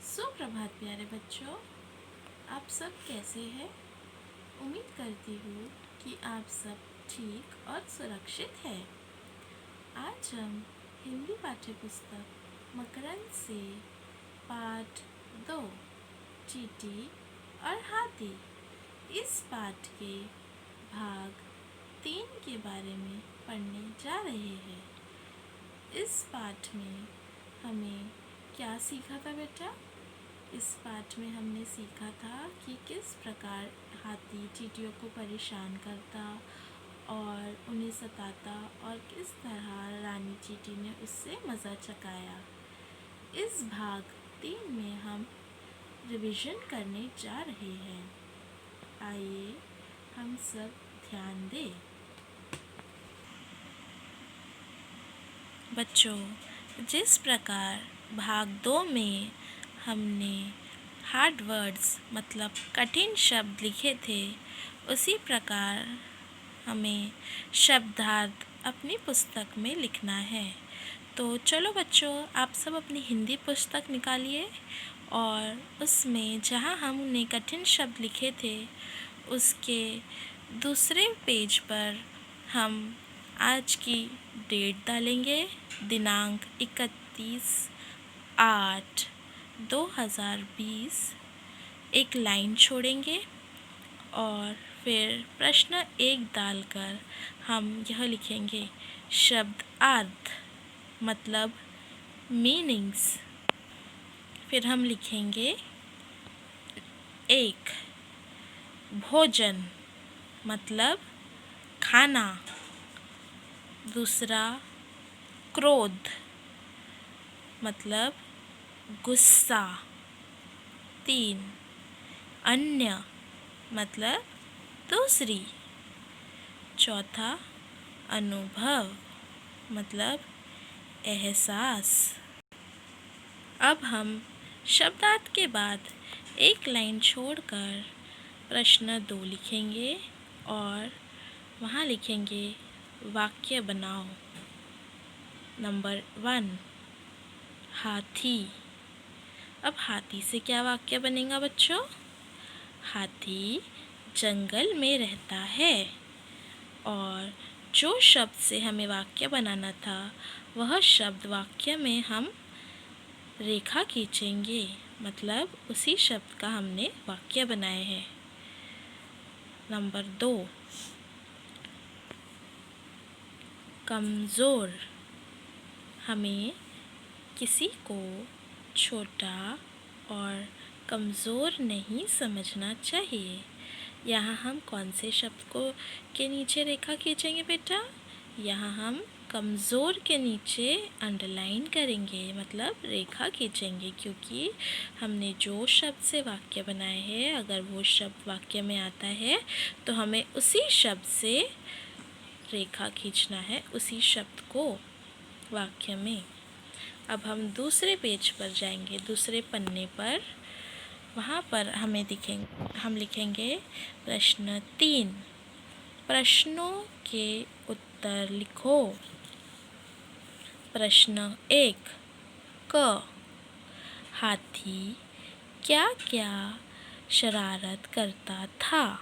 सुप्रभात प्यारे बच्चों, आप सब कैसे हैं? उम्मीद करती हूँ कि आप सब ठीक और सुरक्षित हैं। आज हम हिंदी पाठ्य पुस्तक मकरंद से पाठ 2 चींटी और हाथी इस पाठ के भाग 3 के बारे में पढ़ने जा रहे हैं। इस पाठ में हमें क्या सीखा था बेटा? इस पाठ में हमने सीखा था कि किस प्रकार हाथी चींटियों को परेशान करता और उन्हें सताता और किस तरह रानी चींटी ने उससे मज़ा चकाया। इस भाग 3 में हम रिवीजन करने जा रहे हैं। आइए हम सब ध्यान दें। बच्चों, जिस प्रकार भाग 2 में हमने हार्ड वर्ड्स मतलब कठिन शब्द लिखे थे, उसी प्रकार हमें शब्दार्थ अपनी पुस्तक में लिखना है। तो चलो बच्चों, आप सब अपनी हिंदी पुस्तक निकालिए और उसमें जहाँ हमने कठिन शब्द लिखे थे उसके दूसरे पेज पर हम आज की डेट डालेंगे, दिनांक 31/8/2020, एक लाइन छोड़ेंगे और फिर प्रश्न 1 डालकर हम यह लिखेंगे शब्दार्थ मतलब मीनिंग्स। फिर हम लिखेंगे 1 भोजन मतलब खाना, दूसरा क्रोध मतलब गुस्सा, 3 अन्य मतलब दूसरी, चौथा अनुभव मतलब एहसास। अब हम शब्दार्थ के बाद एक लाइन छोड़कर प्रश्न 2 लिखेंगे और वहाँ लिखेंगे वाक्य बनाओ। नंबर 1 हाथी। अब हाथी से क्या वाक्य बनेगा बच्चों? हाथी जंगल में रहता है और जो शब्द से हमें वाक्य बनाना था वह शब्द वाक्य में हम रेखा खींचेंगे, मतलब उसी शब्द का हमने वाक्य बनाए हैं। नंबर 2 कमज़ोर। हमें किसी को छोटा और कमज़ोर नहीं समझना चाहिए। यहाँ हम कौन से शब्द के नीचे रेखा खींचेंगे बेटा? यहाँ हम कमज़ोर के नीचे अंडरलाइन करेंगे, मतलब रेखा खींचेंगे, क्योंकि हमने जो शब्द से वाक्य बनाए हैं अगर वो शब्द वाक्य में आता है तो हमें उसी शब्द से रेखा खींचना है, उसी शब्द को वाक्य में। अब हम दूसरे पेज पर जाएंगे, दूसरे पन्ने पर। वहाँ पर हम लिखेंगे प्रश्न 3। प्रश्नों के उत्तर लिखो। प्रश्न 1 क हाथी क्या क्या शरारत करता था?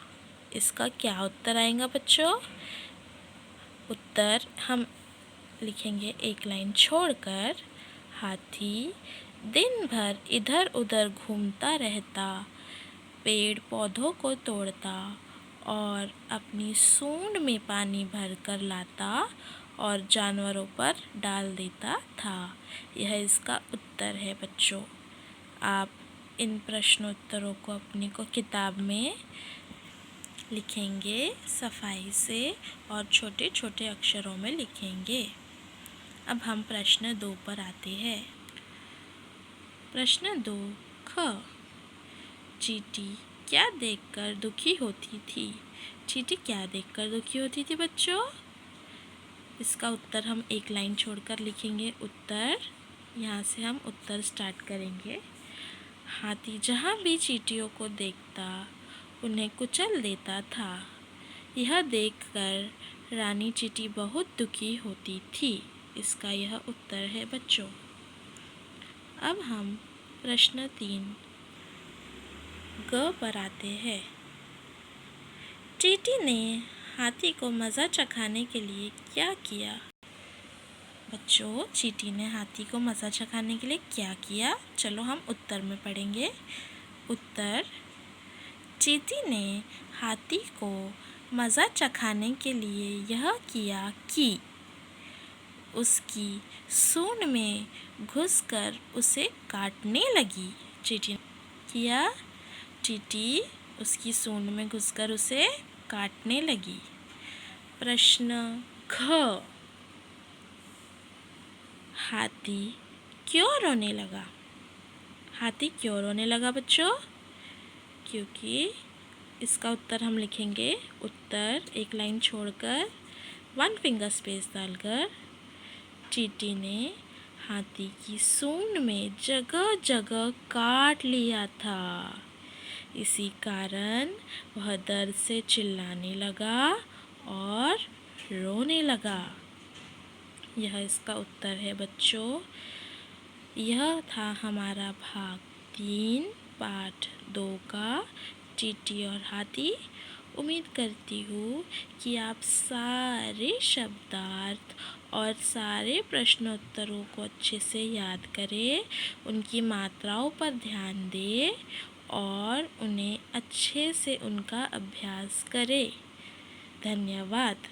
इसका क्या उत्तर आएगा बच्चों? उत्तर हम लिखेंगे एक लाइन छोड़कर, हाथी दिन भर इधर उधर घूमता रहता, पेड़ पौधों को तोड़ता और अपनी सूंड में पानी भर कर लाता और जानवरों पर डाल देता था। यह इसका उत्तर है बच्चों। आप इन प्रश्नोत्तरों को अपनी किताब में लिखेंगे सफाई से और छोटे छोटे अक्षरों में लिखेंगे। अब हम प्रश्न 2 पर आते हैं। प्रश्न 2 ख चींटी क्या देखकर दुखी होती थी? चींटी क्या देखकर दुखी होती थी बच्चों? इसका उत्तर हम एक लाइन छोड़कर लिखेंगे उत्तर। यहाँ से हम उत्तर स्टार्ट करेंगे। हाथी जहाँ भी चींटियों को देखता उन्हें कुचल देता था। यह देखकर रानी चींटी बहुत दुखी होती थी। इसका यह उत्तर है बच्चों। अब हम प्रश्न 3 ग पर आते हैं। चींटी ने हाथी को मज़ा चखाने के लिए क्या किया? बच्चों, चींटी ने हाथी को मज़ा चखाने के लिए क्या किया? चलो हम उत्तर में पढ़ेंगे। उत्तर: चींटी ने हाथी को मज़ा चखाने के लिए यह किया कि उसकी सूंड में घुसकर उसे काटने लगी। चींटी उसकी सूंड में घुसकर उसे काटने लगी। प्रश्न घ हाथी क्यों रोने लगा? हाथी क्यों रोने लगा बच्चों? क्योंकि इसका उत्तर हम लिखेंगे। उत्तर एक लाइन छोड़कर 1 फिंगर स्पेस डालकर, चींटी ने हाथी की सूंड में जगह जगह काट लिया था। इसी कारण वह दर्द से चिल्लाने लगा और रोने लगा। यह इसका उत्तर है बच्चों। यह था हमारा भाग 3 पाठ 2 का चींटी और हाथी। उम्मीद करती हूँ कि आप सारे शब्दार्थ और सारे प्रश्नोत्तरों को अच्छे से याद करें, उनकी मात्राओं पर ध्यान दें और उन्हें अच्छे से उनका अभ्यास करें। धन्यवाद।